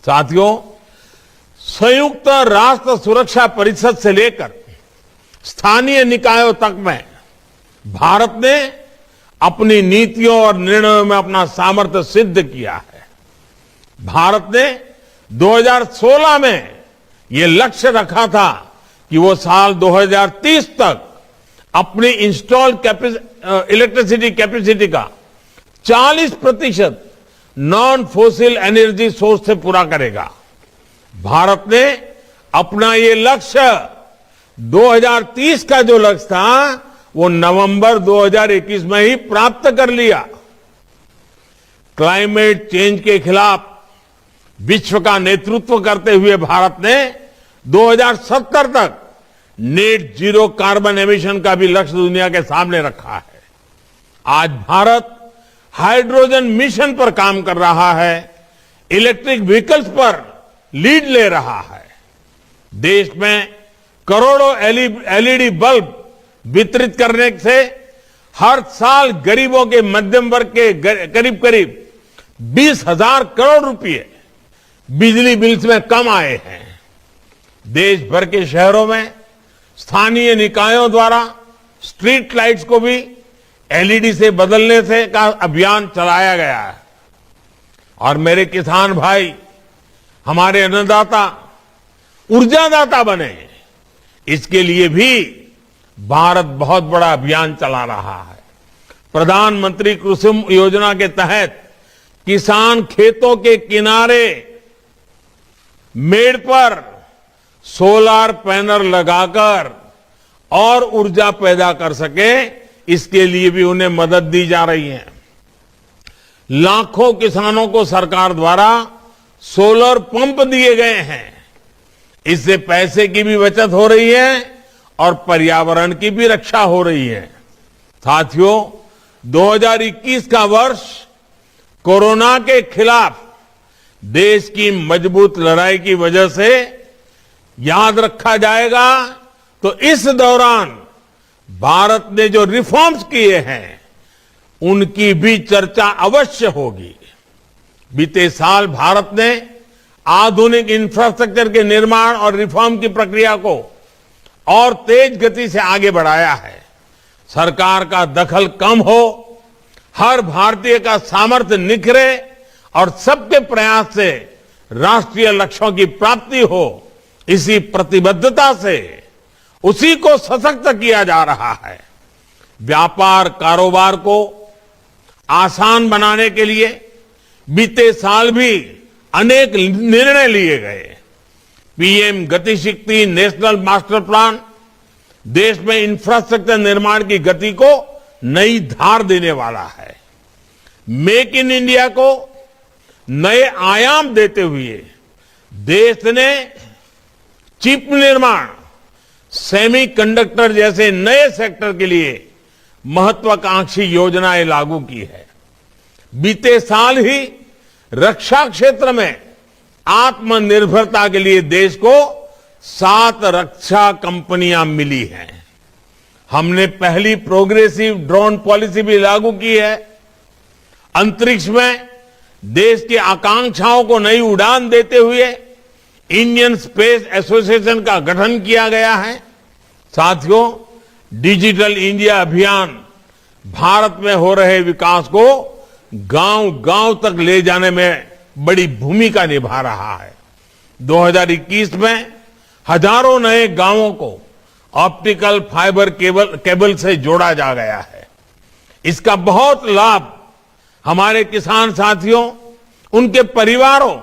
साथियों, संयुक्त राष्ट्र सुरक्षा परिषद से लेकर स्थानीय निकायों तक में भारत ने अपनी नीतियों और निर्णयों में अपना सामर्थ्य सिद्ध किया है। भारत ने 2016 में ये लक्ष्य रखा था कि वो साल 2030 तक अपनी इंस्टॉल्ड इलेक्ट्रिसिटी कैपेसिटी का 40% नॉन फोसिल एनर्जी सोर्स से पूरा करेगा। भारत ने अपना ये लक्ष्य 2030 का जो लक्ष्य था वो नवंबर 2021 में ही प्राप्त कर लिया। क्लाइमेट चेंज के खिलाफ विश्व का नेतृत्व करते हुए भारत ने 2070 तक नेट जीरो कार्बन एमिशन का भी लक्ष्य दुनिया के सामने रखा है। आज भारत हाइड्रोजन मिशन पर काम कर रहा है, इलेक्ट्रिक व्हीकल्स पर लीड ले रहा है। देश में करोड़ों एलईडी बल्ब वितरित करने से हर साल गरीबों के मध्यम वर्ग के करीब 20,000 करोड़ रुपए बिजली बिल्स में कम आए हैं। देश भर के शहरों में स्थानीय निकायों द्वारा स्ट्रीट लाइट्स को भी एलईडी से बदलने से का अभियान चलाया गया है। और मेरे किसान भाई, हमारे अन्नदाता ऊर्जादाता बने, इसके लिए भी भारत बहुत बड़ा अभियान चला रहा है। प्रधानमंत्री कुसुम योजना के तहत किसान खेतों के किनारे मेड़ पर सोलर पैनल लगाकर और ऊर्जा पैदा कर सके, इसके लिए भी उन्हें मदद दी जा रही है। लाखों किसानों को सरकार द्वारा सोलर पंप दिए गए हैं। इससे पैसे की भी बचत हो रही है और पर्यावरण की भी रक्षा हो रही है। साथियों, 2021 का वर्ष कोरोना के खिलाफ देश की मजबूत लड़ाई की वजह से याद रखा जाएगा। तो इस दौरान भारत ने जो रिफॉर्म्स किए हैं उनकी भी चर्चा अवश्य होगी। बीते साल भारत ने आधुनिक इंफ्रास्ट्रक्चर के निर्माण और रिफॉर्म की प्रक्रिया को और तेज गति से आगे बढ़ाया है। सरकार का दखल कम हो, हर भारतीय का सामर्थ्य निखरे और सबके प्रयास से राष्ट्रीय लक्ष्यों की प्राप्ति हो, इसी प्रतिबद्धता से उसी को सशक्त किया जा रहा है। व्यापार कारोबार को आसान बनाने के लिए बीते साल भी अनेक निर्णय लिए गए। पीएम गति शक्ति नेशनल मास्टर प्लान देश में इंफ्रास्ट्रक्चर निर्माण की गति को नई धार देने वाला है। मेक इन इंडिया को नए आयाम देते हुए देश ने चिप निर्माण, सेमीकंडक्टर जैसे नए सेक्टर के लिए महत्वाकांक्षी योजनाएं लागू की है। बीते साल ही रक्षा क्षेत्र में आत्मनिर्भरता के लिए देश को 7 रक्षा कंपनियां मिली हैं। हमने पहली प्रोग्रेसिव ड्रोन पॉलिसी भी लागू की है। अंतरिक्ष में देश की आकांक्षाओं को नई उड़ान देते हुए इंडियन स्पेस एसोसिएशन का गठन किया गया है। साथियों, डिजिटल इंडिया अभियान भारत में हो रहे विकास को गांव-गांव तक ले जाने में बड़ी भूमिका निभा रहा है। 2021 में हजारों नए गांवों को ऑप्टिकल फाइबर केबल से जोड़ा जा गया है। इसका बहुत लाभ हमारे किसान साथियों, उनके परिवारों,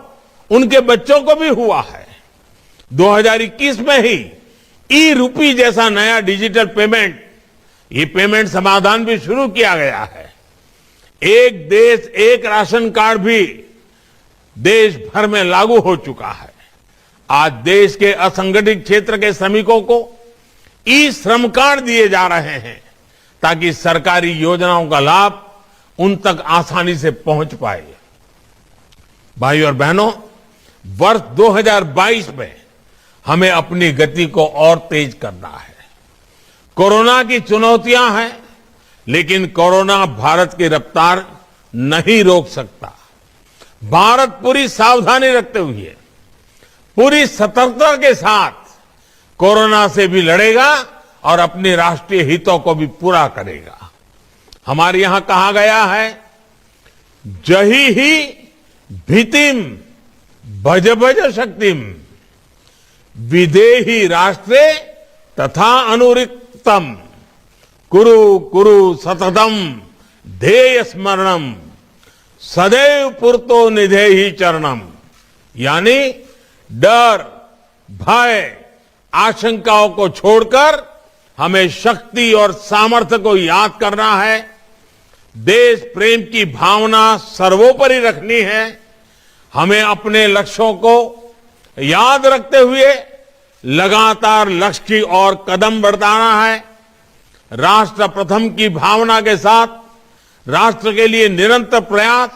उनके बच्चों को भी हुआ है। 2021 में ही ई रूपी जैसा नया डिजिटल पेमेंट, ये पेमेंट समाधान भी शुरू किया गया है। एक देश एक राशन कार्ड भी देश भर में लागू हो चुका है। आज देश के असंगठित क्षेत्र के श्रमिकों को ई श्रम कार्ड दिए जा रहे हैं ताकि सरकारी योजनाओं का लाभ उन तक आसानी से पहुंच पाए। भाइयों और बहनों, वर्ष 2022 में हमें अपनी गति को और तेज करना है। कोरोना की चुनौतियां हैं, लेकिन कोरोना भारत की रफ्तार नहीं रोक सकता। भारत पूरी सावधानी रखते हुए, पूरी सतर्कता के साथ कोरोना से भी लड़ेगा और अपने राष्ट्रीय हितों को भी पूरा करेगा। हमारे यहां कहा गया है, जही ही भीतिम भज भज शक्तिम विदेही राष्ट्रे तथा अनुरिक्तम कुरु कुरु सततम ध्येय स्मरणम सदैव पुरतो निधेहि चरणम। यानी डर, भय, आशंकाओं को छोड़कर हमें शक्ति और सामर्थ्य को याद करना है, देश प्रेम की भावना सर्वोपरि रखनी है, हमें अपने लक्ष्यों को याद रखते हुए लगातार लक्ष्य की ओर कदम बढ़ाना है। राष्ट्र प्रथम की भावना के साथ राष्ट्र के लिए निरंतर प्रयास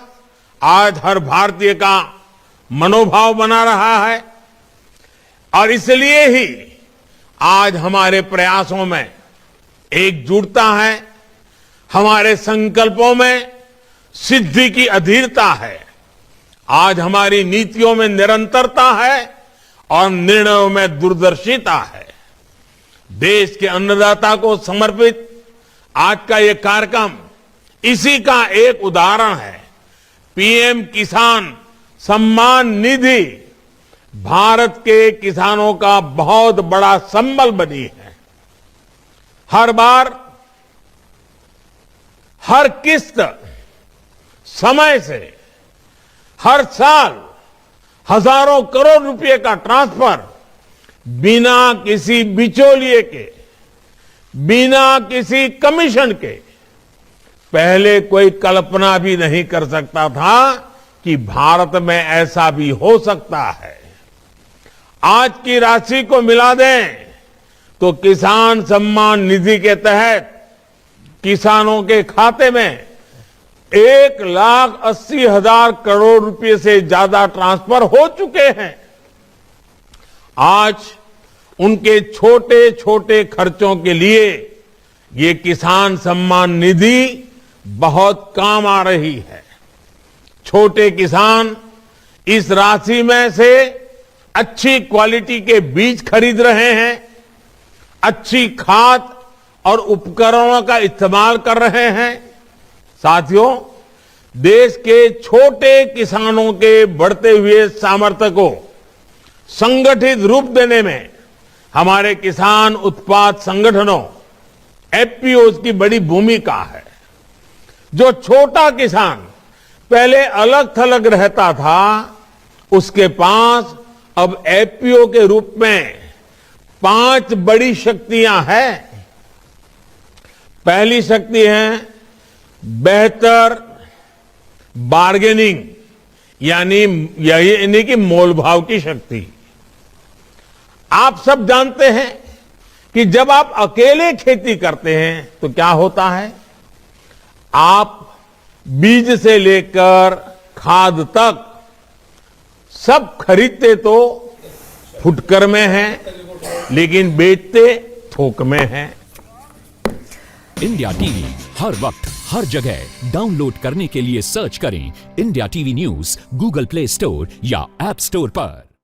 आज हर भारतीय का मनोभाव बना रहा है और इसलिए ही आज हमारे प्रयासों में एकजुटता है, हमारे संकल्पों में सिद्धि की अधीरता है, आज हमारी नीतियों में निरंतरता है और निर्णयों में दूरदर्शिता है। देश के अन्नदाता को समर्पित आज का ये कार्यक्रम इसी का एक उदाहरण है। पीएम किसान सम्मान निधि भारत के किसानों का बहुत बड़ा संबल बनी है। हर बार हर किस्त समय से हर साल हजारों करोड़ रुपए का ट्रांसफर बिना किसी बिचौलिए के, बिना किसी कमीशन के। पहले कोई कल्पना भी नहीं कर सकता था कि भारत में ऐसा भी हो सकता है। आज की राशि को मिला दें तो किसान सम्मान निधि के तहत किसानों के खाते में 1,80,000 करोड़ रुपए से ज्यादा ट्रांसफर हो चुके हैं। आज उनके छोटे छोटे खर्चों के लिए ये किसान सम्मान निधि बहुत काम आ रही है। छोटे किसान इस राशि में से अच्छी क्वालिटी के बीज खरीद रहे हैं, अच्छी खाद और उपकरणों का इस्तेमाल कर रहे हैं। साथियों, देश के छोटे किसानों के बढ़ते हुए सामर्थ्य को संगठित रूप देने में हमारे किसान उत्पाद संगठनों एफपीओज की बड़ी भूमिका है। जो छोटा किसान पहले अलग थलग रहता था, उसके पास अब एफपीओ के रूप में 5 बड़ी शक्तियां हैं। पहली शक्ति है बेहतर बार्गेनिंग, यानी कि मोलभाव की शक्ति। आप सब जानते हैं कि जब आप अकेले खेती करते हैं तो क्या होता है, आप बीज से लेकर खाद तक सब खरीदते तो फुटकर में हैं, लेकिन बेचते थोक में हैं। इंडिया टीवी हर वक्त हर जगह डाउनलोड करने के लिए सर्च करें India TV news Google play store या ऐप स्टोर पर।